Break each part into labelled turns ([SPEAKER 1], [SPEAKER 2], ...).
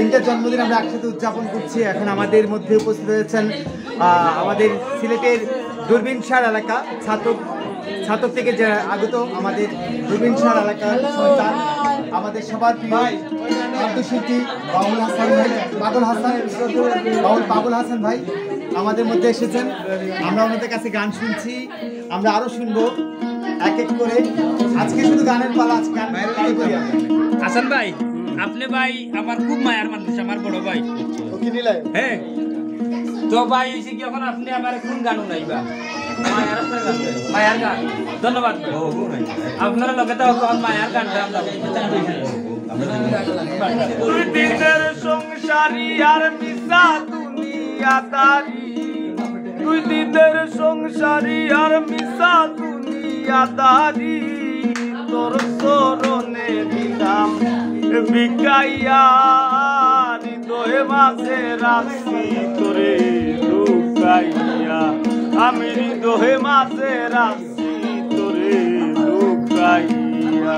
[SPEAKER 1] তিনটা জন্মদিন আমরা একসাথে উদযাপন করছি। এখন আমাদের মধ্যে উপস্থিত হয়েছেন আমাদের সিলেটের দূরবীনসার এলাকা ছাতক থেকে যে আগত আমাদের দূরবীনসার এলাকার সন্তান, আমাদের সবার প্রিয় কণ্ঠশিল্পী বাবুল হাসান ভাই আমাদের মধ্যে এসেছেন। আমরা ওনাদের কাছে গান শুনছি, আমরা আরো শুনবো এক এক করে। আজকে শুধু গানের পালা, আজকে গান
[SPEAKER 2] হাসান ভাই, আপনি ভাই আমার খুব মায়ার মানুষ, আমার বড় ভাই। হ্যাঁ তো ভাই হয়েছে কি, এখন আপনি আমার কোন গান গাইবা? মায়ার গান। ধন্যবাদ আপনারা লোকে তো মায়ার গানটা
[SPEAKER 3] দুই দিনের সংসারী আর মিশা দুনিয়াদারি, দুই দিনের সংসারী আর মিশা দুনিয়াদারি, তোর চরণে দিলাম বিকাইয়া, হৃদয়ে মাঝে রাখছি তোরে লুকাইয়া, আমি হৃদয়ে মাঝে রাখছি তোরে লুকাইয়া।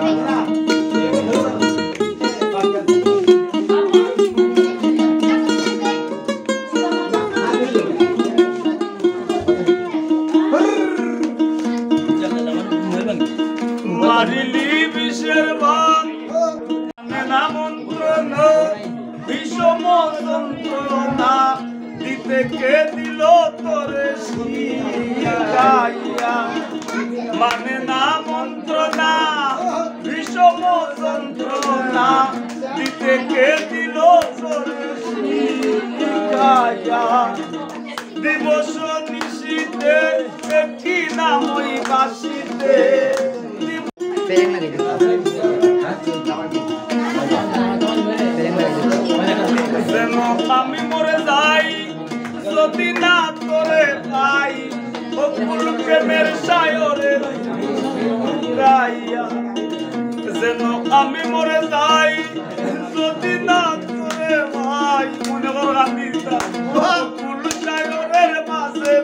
[SPEAKER 3] মারিলি বিষের বান না মন্ত্রণা, বিষম যন্ত্রণা দিতে কে দিল তোরে শিখাইয়া, মানে না মন্ত্রণা বিষম যন্ত্রণা দিতে কে দিল তোরে শিখাইয়া, দিবস নিশীতে কি নামই বাসিতে যেন আমি মরে যাই যদি না তোরে পাই, অকুল প্রেমের সায়রের গাইয়া, যেন আমি মরে যাই যদি না তোরে ভাই, মনে করো আমি অকুল সায়রের মাঝে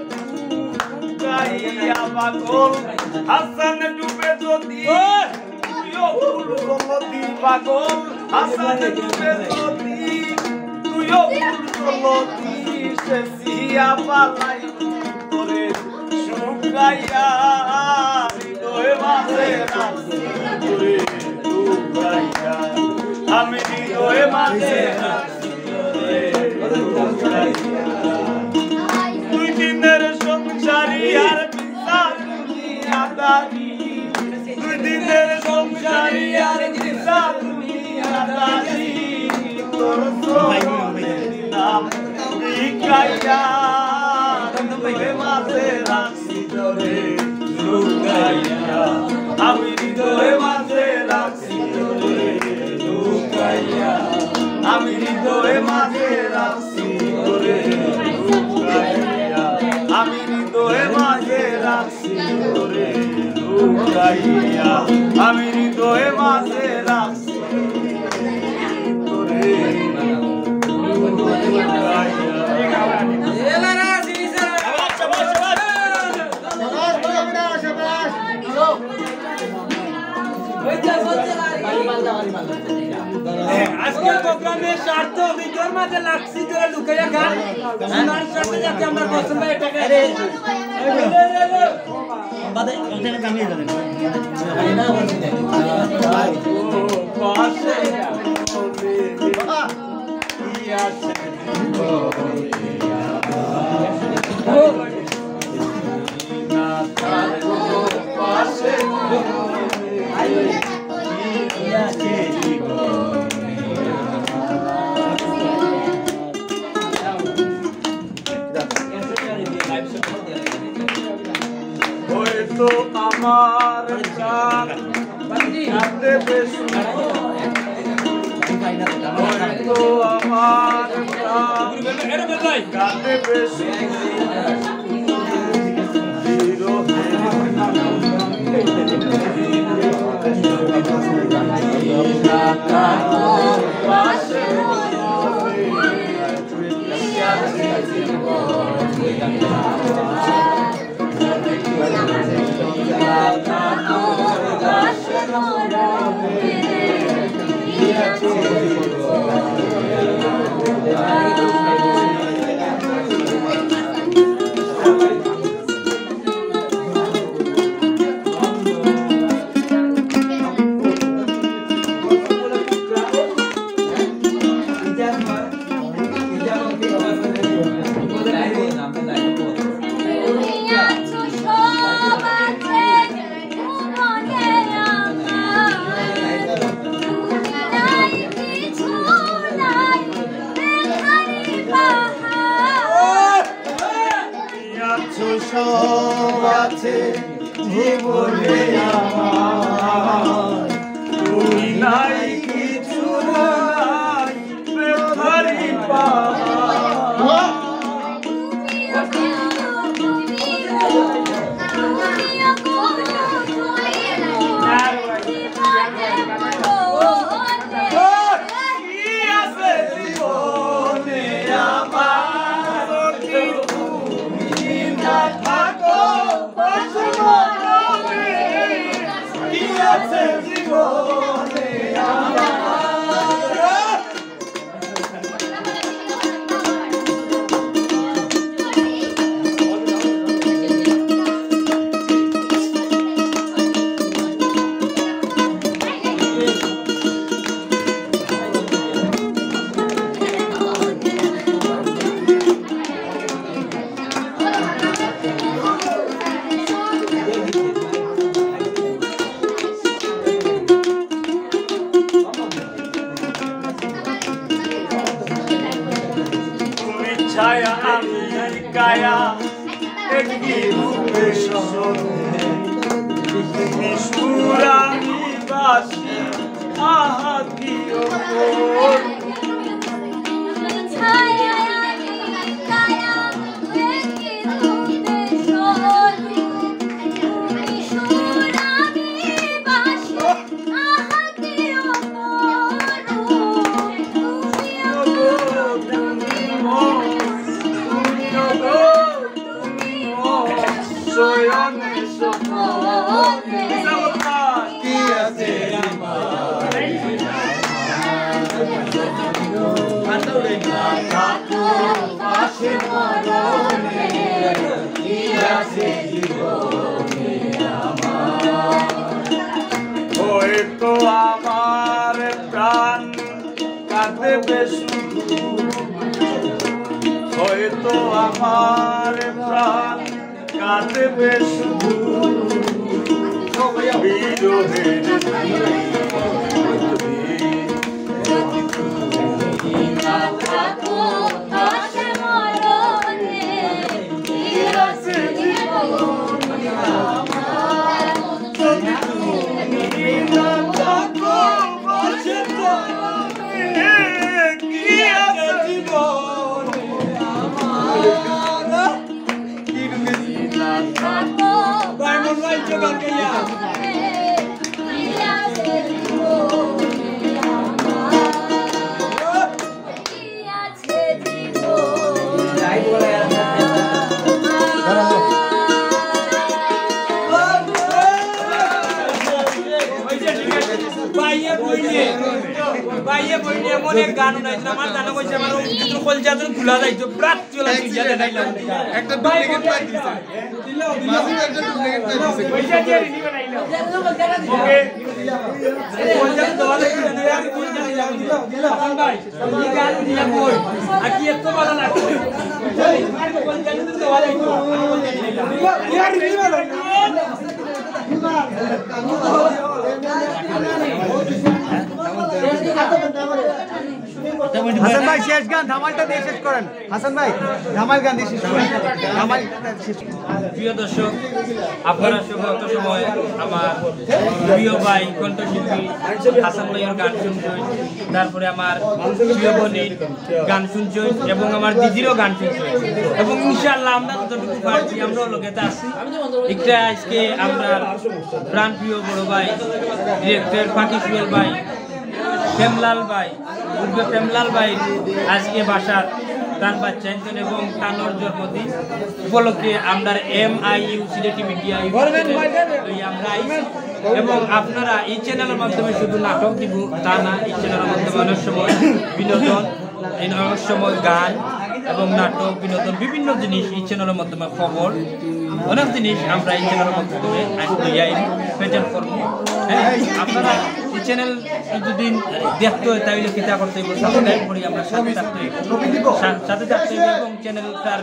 [SPEAKER 3] গাইয়া, পাগল হাসান ডুবে যদি তুইও ফুল গলতি, পাগল হাসান ডুবে যদি তুইও ফুল গলতি, সে সিয়া পালাই তোরে শুকাইয়া, হৃদয়ে মাঝে রাখছি তোরে লুকাইয়া, আমি হৃদয়ে মাঝে রাখছি তোরে লুকাইয়া। দুই দিনের সংসারী আর মিশা দুনিয়াদারি, দুই দিনের সংসারী আর মিশা দুনিয়াদারি, তোর চরণে দিলাম বিকাইয়া, হৃদয়ে মাঝে রাখছি তোরে লুকাইয়া, আমি হৃদয়ে মাঝে রাখছি তোরে লুকাইয়া, আমি হৃদয়ে মাঝে রাখছি তোরে লুকাইয়া, আমি হৃদয়ে মাঝে রাখছি তোরে লুকাইয়া, আমি হৃদয়ে মাঝে রাখছি তোরে লুকাইয়া।
[SPEAKER 2] আজকের প্রোগ্রামের স্বার্থ ভিতর মাঝে লাগছি তোরা লুকাইয়া গান শোনার সাথে যাতে আমরা পছন্দ এটাকে বাদে ওখানে কামিয়ে যাবেন না বলতে পাশে কি আছে না তার পাশে কি আছে
[SPEAKER 3] তো আমার গান গাতে বেশি, তো আমার গান গাতে বেশি, আছে জীবনে আমার, তুই নাই কিছু নাই বেথারি পাহাড়। কি আছে জীবনে আমার, তুমি না থাকো পাশে মরণে, কি আছে জীবনে আমার। ছায়া আমি কায়া একটি রূপে সরণে, তুমি সুর আমি বাসি আহা কি অপর। হয়তো আমার প্রাণ কাঁদবে শুধু, হয়তো আমার প্রাণ কাঁদবে শুধু, বিরহের বাইয়ে বইনি এমন এক গান নাই আমার জানা কইছে আমার কিন্তু কলজা তো খোলা যাইতো প্রাত চলা দিয়া দেখাইলাম একটা ডুপ্লিকেট পাই দিছে মাঝে একটা ডুপ্লিকেট পাই দিছে পয়সা দিয়ে রিনি বানাইলো ওকে কলজা তো দেওয়া লাগবে না यार কলজা দিলা হাসান ভাই এই গান দিয়া কই আকি এত ভালো লাগছে কলজা তো দেওয়া লাগবে यार রিনি বানাইলো
[SPEAKER 1] হাসান ভাই শেষ গান ধামালটা দিয়ে শেষ করেন। হাসান ভাই ধামাল গান দিয়ে শেষ করেন। ধামাল শেষ।
[SPEAKER 2] প্রিয় দর্শক, আপনারা সবাই সময় আমার প্রিয় ভাই কণ্ঠশিল্পী হাসান ভাইয়ের গান শুনছেন, তারপরে আমার প্রিয় বোনের গান শুনছেন এবং আমার দিদিরও গান শুনছেন এবং ইনশাআল্লাহ আমরা যতটুকু পারছি আমরাও লোকেতে আসছি। একটা আজকে আমরা প্রাণ প্রিয় বড় ভাই ডিরেক্টর ফাঁকি সুয়েল ভাই, প্রেমলাল ভাই উর্ফে প্রেমলাল ভাই আজকে বাসার গান বাচ্চান এবং কানোর জন্মদিন উপলক্ষে আমরা MIU সিলেটি মিডিয়া আমরা এবং আপনারা এই চ্যানেলের মাধ্যমে শুধু নাটক দিব তা না, এই চ্যানেলের মাধ্যমে অনেক সময় বিনোদন, অনেক সময় গান এবং নাটক বিনোদন বিভিন্ন জিনিস এই চ্যানেলের মাধ্যমে খবর অনেক জিনিস আমরা এই চ্যানেলের মাধ্যমে প্রেজেন্ট করবো। হ্যাঁ, আপনারা এই চ্যানেল যদি দেখতে হয় তাহলে কিতা করতে হইব, সাবস্ক্রাইব করি আমরা সাথে থাকতে হইব এবং চ্যানেলটার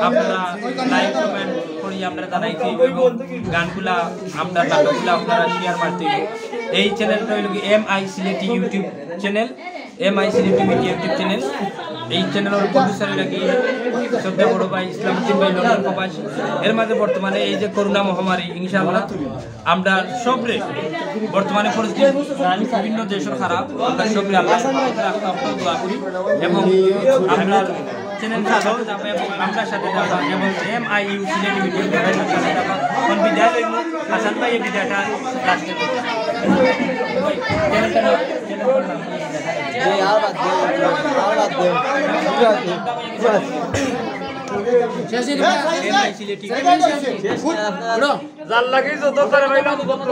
[SPEAKER 2] আপনারা লাইক কমেন্ট করি আমরা জানাইতে হইব এবং গানগুলা আমরা নাটকগুলা আপনারা শেয়ার মারতে হইব। এই চ্যানেলটা হইল MI Sylheti YouTube channel MI Sylheti media YouTube channel. এই চ্যানেলের প্রডিউসার নাকি শ্রদ্ধা বড় ভাই ইসলামউদ্দিন ভাই লন্ডন প্রবাসী। এর মাঝে বর্তমানে এই যে করোনা মহামারী ইনশাআল্লাহ আমরা সবরে বর্তমানে পরিস্থিতি বিভিন্ন দেশের খারাপ, আমরা সবরে আল্লাহ দোয়া করি এবং আমরা চ্যানেল চালাও যাবে এবং আমরা সাথে যাবো এবং MIU সিলেটি মিডিয়া সাথে যাবো। কোন বিদায় লইব হাসান ভাই এই বিদায়টা লাস্টে
[SPEAKER 3] জাল লাগি যত করে ভাইলাম বক্র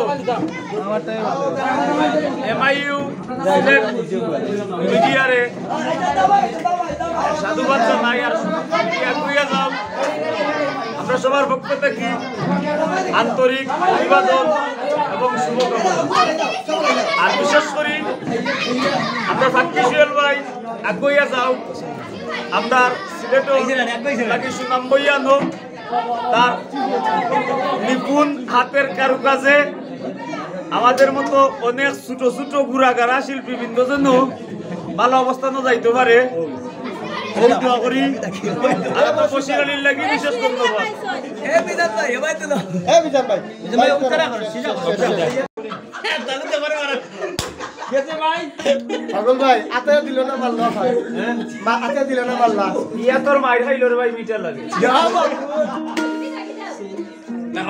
[SPEAKER 3] MIU সিলেট মিডিয়ারে সাধুবাদ জানাই আর এগিয়ে যাও। আমরা সবার পক্ষ থেকে আন্তরিক অভিবাদন এবং শুভকামনা। আর বিশেষ করে আমরা ফাঁকি সুয়েল ভাই আগুইয়া যাও। আমরা সিলেটে সুনাম বইয়া নো তার নিপুণ হাতের কারুকাজে আমাদের মতো অনেক ছোট ছোট গুড়াগাড়া শিল্পীবৃন্দ যেন ভালো অবস্থানও যাইতে পারে দোয়া করি। আর আমার বশির আলীর লাগি বিশেষ ধন্যবাদ।
[SPEAKER 1] পাগল ভাই আতে দিল না মাল্লা ভাই মা আতে দিল না মাল্লা
[SPEAKER 3] ইয়া তোর মাইর খাইলো রে ভাই মিটার লাগে।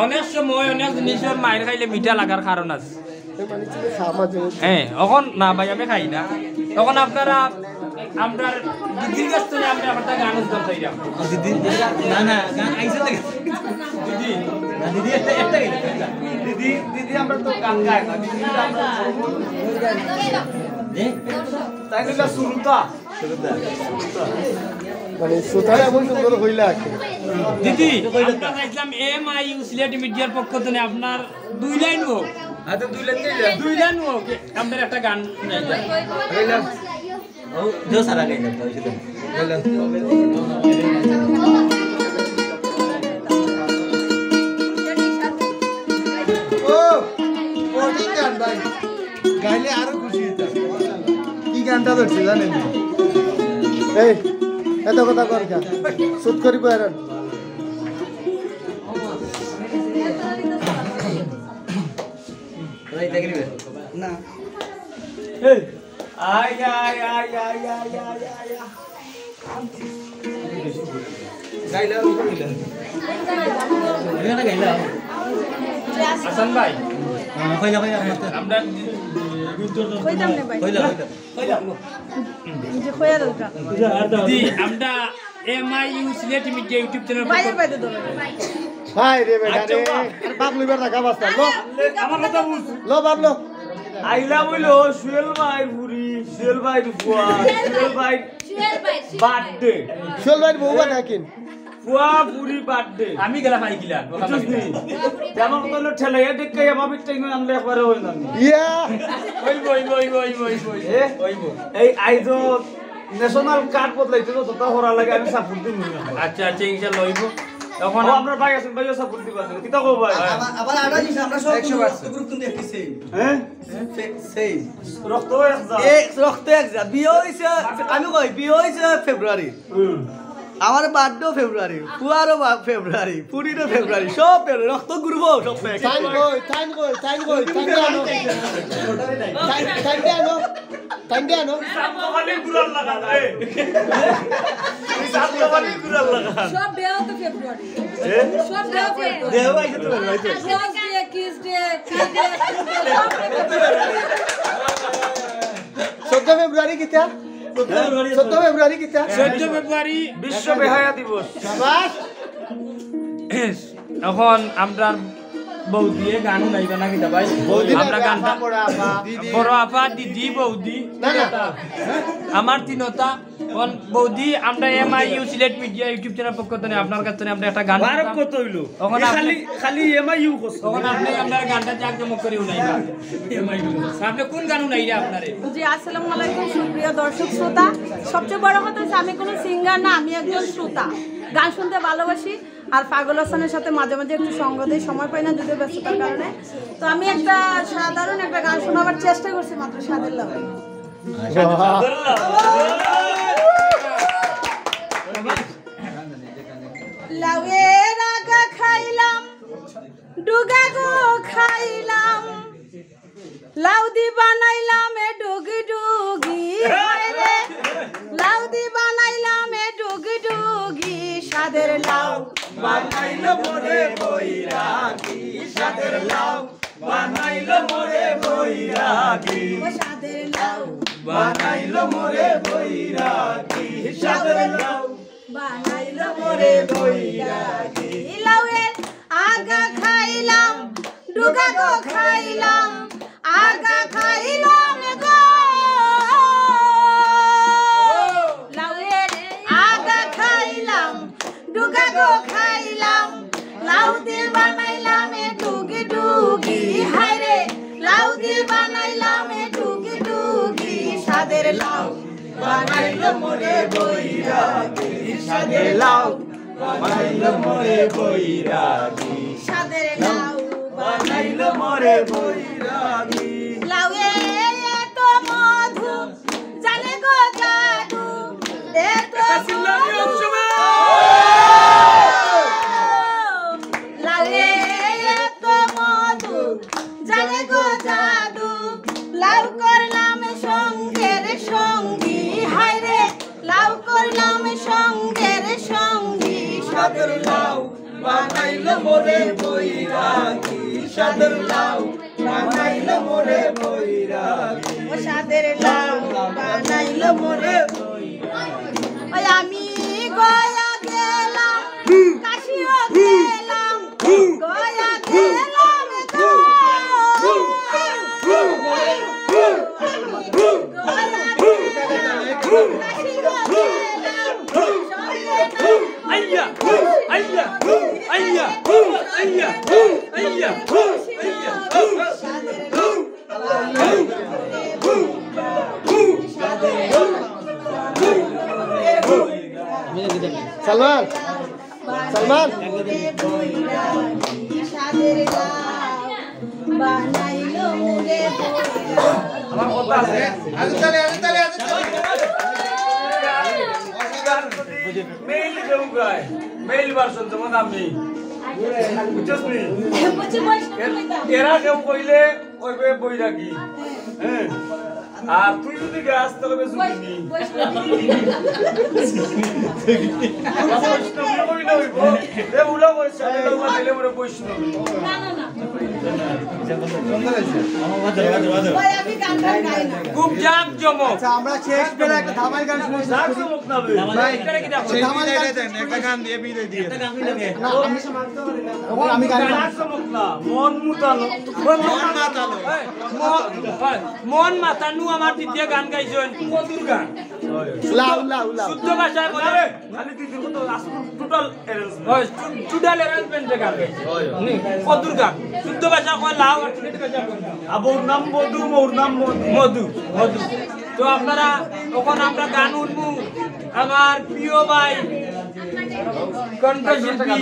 [SPEAKER 2] অনেক সময় অনেক জিনিসের মায়ের খাইলে মিঠা লাগার কারণ আছে। হ্যাঁ এখন না ভাই আমি খাই না, তখন আপনারা আমরা দিদির কাছ থেকে আমরা একটা গান উদ্যোগ চাইলাম। দিদি না না গান আইছে লাগে দিদি না দিদি একটা দিদি দিদি আমরা তো গান গাই না দিদি আমরা তাই না শুরুটা
[SPEAKER 1] মানে সুতায় এমন সুন্দর হইলা
[SPEAKER 2] দিদি আমরা চাইছিলাম MIU সিলেট মিডিয়ার পক্ষ থেকে আপনার 2 লাইন হোক।
[SPEAKER 3] আচ্ছা
[SPEAKER 2] 2 লাইন হোক আমাদের একটা গান গাইলাম। ও जो सारा गाइलाম তো সেটা গাইলাম।
[SPEAKER 1] ও কোটি গান ভাই গাইলে আরো খুশি হইতাম। কি গানটা ধরছি জানেন? এই এত কথা কর কা সুত করিব এরন
[SPEAKER 2] ভাই দেখরিবে না
[SPEAKER 3] এই আয় আয় আয় আয় আয় আয় আয় গাইলা গাইলা গাইলা হাসান ভাই কইলা কইলা আমরা
[SPEAKER 4] কইতাম না ভাই
[SPEAKER 3] কইলা কইলা
[SPEAKER 4] যে কইয়া দরকার
[SPEAKER 2] দিদি আমরা MIU Sylhet media YouTube channel
[SPEAKER 4] বাইরে বাইরে ধরে
[SPEAKER 1] ভাই রে বেটা রে আর বাপ লইবার টাকা বাস্তা লো
[SPEAKER 3] আমার কথা বুঝ
[SPEAKER 1] লো বাপ লো
[SPEAKER 3] আইলা বইলো সুয়েল ভাই বুড়ি সুয়েল ভাই বুয়া সুয়েল ভাই বার্থডে
[SPEAKER 1] চল ভাই বউ বানা কিন
[SPEAKER 3] বুয়া বুড়ি বার্থডে
[SPEAKER 2] আমি গেলা পাই গিলা
[SPEAKER 3] বুঝছিস নি যেমন কইলো ঠেলাইয়া দেখে আমার টাইম আনলে একবারে হই না
[SPEAKER 1] ইয়া
[SPEAKER 2] ওই বই বই বই বই বই ওই বই
[SPEAKER 3] এই আইজো ন্যাশনাল কার্ড বদলাইতে তো তত হরা লাগে আমি সাপোর্ট দিই
[SPEAKER 2] আচ্ছা আচ্ছা ইনশাআল্লাহ হইব। তখন
[SPEAKER 3] আপনার ভাই আছেন ভাইও সাপোর্ট দিবা কিতা কো ভাই
[SPEAKER 5] আবার আড়া দিছ আমরা সব 100% গ্রুপ কিন্তু একই সেম
[SPEAKER 3] হ্যাঁ
[SPEAKER 5] সেম
[SPEAKER 3] রক্ত এক যা
[SPEAKER 5] এক রক্ত এক যা বিয়ে হইছে আমি কই বিয়ে হইছে ফেব্রুয়ারি আমার বার্থডে ফেব্রুয়ারি পুয়ারও ফেব্রুয়ারি পুরিরও ফেব্রুয়ারি সব রক্ত গ্রুপ সব এক
[SPEAKER 1] টাইম কই টাইম কই টাইম কই টাইম আনো টাইম আনো
[SPEAKER 3] সাতবালি গুরাল লাগা এই সাতবালি গুরাল লাগা
[SPEAKER 4] সব দেও তো ফেব্রুয়ারি সব দেও ফেব্রুয়ারি
[SPEAKER 5] দেও আইছে তো ভাইতে
[SPEAKER 4] রোজ ডে কিস ডে কি ডে
[SPEAKER 1] 14 ফেব্রুয়ারি কিতা 14 ফেব্রুয়ারি কিতা
[SPEAKER 2] 14 ফেব্রুয়ারি
[SPEAKER 3] বিশ্ব বেহায়া দিবস
[SPEAKER 1] শাবাশ
[SPEAKER 2] এখন আমরা বউ দিয়ে গান গাইবা নাকি দা ভাই আমরা গানটা বড় আপা দিদি বৌদি
[SPEAKER 1] না না
[SPEAKER 2] আমার তিনটা কোন বৌদি আমরা MIU Sylhet media YouTube channel পক্ষ থেকে আপনার কাছ থেকে আমরা একটা গান
[SPEAKER 3] বারক কত হইলো
[SPEAKER 2] তখন
[SPEAKER 3] খালি খালি এমআইইউ কস
[SPEAKER 2] তখন আপনি আমরা গানটা জাকজমক করে উনাইবা MIU আপনি কোন গান উনাইরা আপনারে
[SPEAKER 4] জি আসসালামু আলাইকুম সুপ্রিয় দর্শক শ্রোতা সবচেয়ে বড় কথা হচ্ছে আমি কোনো সিঙ্গার না আমি একজন শ্রোতা গান শুনতে ভালোবাসি আর পাগল হাসানের সাথে মাঝে মাঝে একটু সঙ্গ দেই সময় পাই না যদিও ব্যস্ততার কারণে তো আমি একটা সাধারণ একটা গান শোনাবার চেষ্টা করছি মাত্র স্বাদের লাগে লাউয়ের আগা খাইলাম ডুগা গো খাইলাম লাউ দি বানাইলাম এ ডুগি ডুগি রে লাউ দি বানাইলাম এ ডুগি ডুগি সাদের লাউ
[SPEAKER 3] বানাইলো মোরে বৈরাগী সাদের লাউ বানাইলো মোরে বৈরাগী
[SPEAKER 4] ও সাদের লাউ
[SPEAKER 3] বানাইলো মোরে বৈরাগী সাদের লাউ
[SPEAKER 4] বানাইলো মোরে বৈরাগী লাউয়ের আগা খাইলাম ডুগা গো খাইলাম আগা খাইলাম গো লাউয়ের আগা খাইলাম ডুগা গো খাইলাম লাউ দিয়ে বানাইলাম এ ডুগি ডুগি হায় রে লাউ দিয়ে বানাইলাম এ ডুগি ডুগি সাদের লাউ
[SPEAKER 3] বানাইলো মোরে বৈরাগী সাদের লাউ বানাইলো মোরে বৈরাগী
[SPEAKER 4] সাদের লাউ
[SPEAKER 3] বানাইলো মোরে বৈরাগী
[SPEAKER 4] লাউয়ে এত মধু জানে গো জাদু এত লাউয়ে এত মধু জানে গো জাদু লাউ করলাম সঙ্গের সঙ্গী হায় রে লাউ করলাম সঙ্গের সঙ্গী
[SPEAKER 3] সাদের লাউ বানাইলো মোরে বৈরাগী সাদের লাউ বানাইলো মোরে বৈরাগী
[SPEAKER 4] ও সাদের লাউ বানাইলো মোরে ওই আমি গয়া গেলাম কাশিও গেলাম গয়া গেলাম গো
[SPEAKER 3] আইয়া আইয়া আইয়া আইয়া আইয়া
[SPEAKER 1] সালমান সালমান
[SPEAKER 4] সাদের লাউ বানাইলো মোরে
[SPEAKER 3] আমার কথা আছে মেইল দেউ গায় মেইল ভার্সন যেমন আমি বুঝছস নি
[SPEAKER 4] বুঝি বসে
[SPEAKER 3] এরা কেউ কইলে ওইবে বৈরাগী হ্যাঁ আর তুই যদি গাছ তবে শুনিনি বৈষ্ণব কইলে হইব এ উলা বৈষ্ণব লোক দিলে মরে বৈষ্ণব
[SPEAKER 4] না না না ওই আমি গান গাই না
[SPEAKER 3] খুব জাক জমক
[SPEAKER 1] আচ্ছা আমরা শেষ বেলা একটা ধামাল গান শুনে
[SPEAKER 3] জাক জমক না বে
[SPEAKER 1] ধামাল গান
[SPEAKER 3] একটা গান দিয়ে বিদায় দিয়ে
[SPEAKER 1] না আমি গান
[SPEAKER 3] জাক জমক না মন মুতানো মন মাতানো মন মাতানো আমার দিদিয়া গান গাইছেন মধুর গান
[SPEAKER 1] লাউ লাউ লাউ
[SPEAKER 3] শুদ্ধ ভাষায় বলে খালি দিদির মতো টোটাল অ্যারেঞ্জমেন্ট টোটাল অ্যারেঞ্জমেন্টে গান গাইছে মধুর গান শুদ্ধ ভাষা কয় লাউ আর ঠিক ভাষা কয় আবুর নাম মধু মোর নাম মধু মধু তো আপনারা তখন আমরা গান উঠবো আমার প্রিয় ভাই কণ্ঠশিল্পী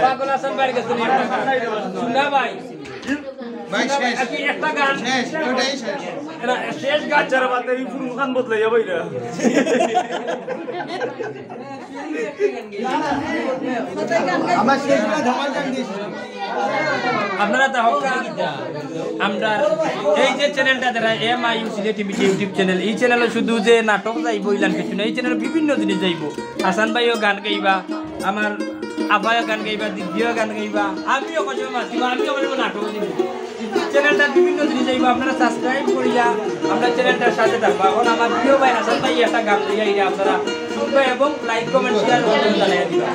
[SPEAKER 3] পাগল হাসান ভাইয়ের কাছে শুনা ভাই একটা গান শেষ গান যারা বাদ এই পুরো গান বদলাই যাবে এটা
[SPEAKER 1] আমরা শেষ বেলা ধামাল গান দিয়েছি
[SPEAKER 2] আপনারা তো আমরা এই যে চ্যানেলটা যারা MIUCJ টিভি ইউটিউব চ্যানেল এই চ্যানেলে শুধু যে নাটক যাইব ইলান কিছু না এই চ্যানেলে বিভিন্ন জিনিস যাইব হাসান ভাইও গান গাইবা আমার আবাইও গান গাইবা দিদিও গান গাইবা আমিও কজব মাসিব আমিও কজব নাটক দিব চ্যানেলটা বিভিন্ন জিনিস যাইব আপনারা সাবস্ক্রাইব করিয়া আমরা চ্যানেলটার সাথে থাকবো এখন আমার প্রিয় ভাই হাসান ভাই একটা গান গাইয়া এটা আপনারা শুনবে এবং লাইক কমেন্ট শেয়ার করতে জানাই দিবা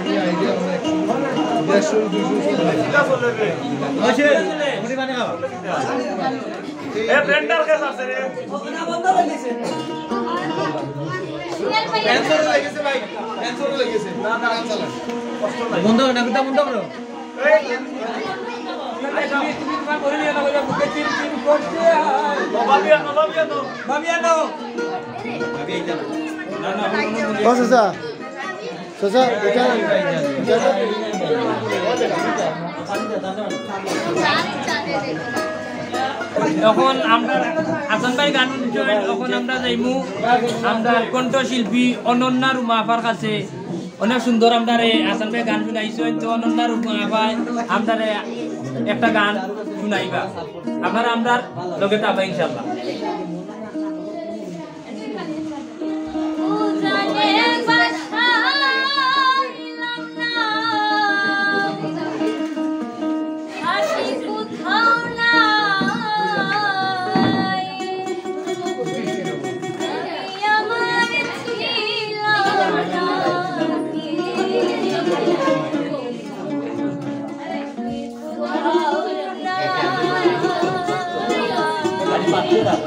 [SPEAKER 3] এ ব্লেন্ডার কে আছে রে ক্যান্সার লেগেছে ভাই ক্যান্সার লেগেছে না না চালা বন্ধ না কথা বন্ধ করো
[SPEAKER 1] এটা
[SPEAKER 2] এখন আমরা হাসান ভাই গান শুনছেন, এখন আমরা যাইমু আমরা কণ্ঠশিল্পী অনন্যা রুমা আপার কাছে। অনেক সুন্দর আমরা হাসান ভাই গান শুনাইছেন, তো অনন্যা রুমা আপায় আমরা একটা গান শুনাইবা, আপনারা আমরা লগে তাবা ইনশাআল্লাহ।
[SPEAKER 6] Terima kasih.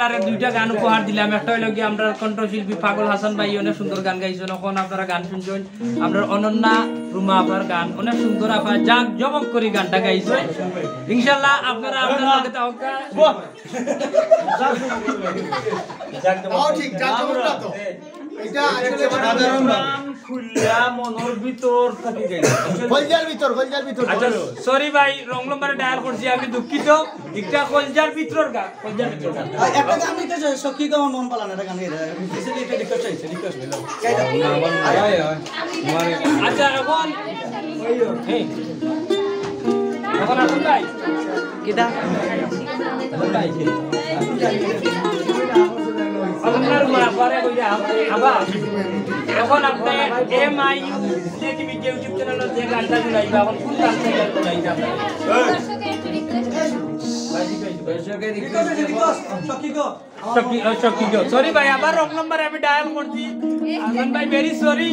[SPEAKER 2] আপনারা দুইটা গান উপহার দিলাম। একটা হইলো কি আমরা কণ্ঠশিল্পী পাগল হাসান ভাই অনেক সুন্দর গান গাইছেন, এখন আপনারা গান শুনছেন। আমরা অনন্যা রুমা আপনার গান অনেক সুন্দর, আপনার জাক জমক করে গানটা গাইছেন। ইনশাল্লাহ আপনারা আপনার লগে তাওকা
[SPEAKER 1] ঠিক জাকজমকটা তো এটা আসলে সাধারণ
[SPEAKER 3] খুললা মনের ভিতর থাকি গেল
[SPEAKER 1] কলজার ভিতর
[SPEAKER 2] আচ্ছা সরি ভাই রং নম্বরে ডায়াল করছি, আমি দুঃখিত। একটা কলজার ভিতর গান, কলজার ভিতর গান
[SPEAKER 5] একটা গান দিতে সখী কেমন মন পালা না একটা গান এটা রিকোয়েস্ট চাইছে রিকোয়েস্ট হলো
[SPEAKER 2] আচ্ছা এখন এখন আসুন ভাই
[SPEAKER 5] কিটা
[SPEAKER 2] আপনার মাপারে কইরা আবার এখন আপনি এমআই টিভি ইউটিউব চ্যানেলে যে গানটা শুনাইবা, এখন কোন গান শুনাইবা সরি ভাই আবার রং নাম্বার আমি ডায়াল করছি। আনন্দ ভাই ভেরি সরি।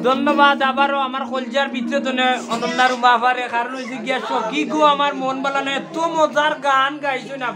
[SPEAKER 2] ধন্যবাদ আবারও আমার কলজার ভিতরে তো অনন্যার উমা আবারে কারণ হয়েছে গিয়া সখী গো আমার মন বালানো এত মজার গান গাইছো না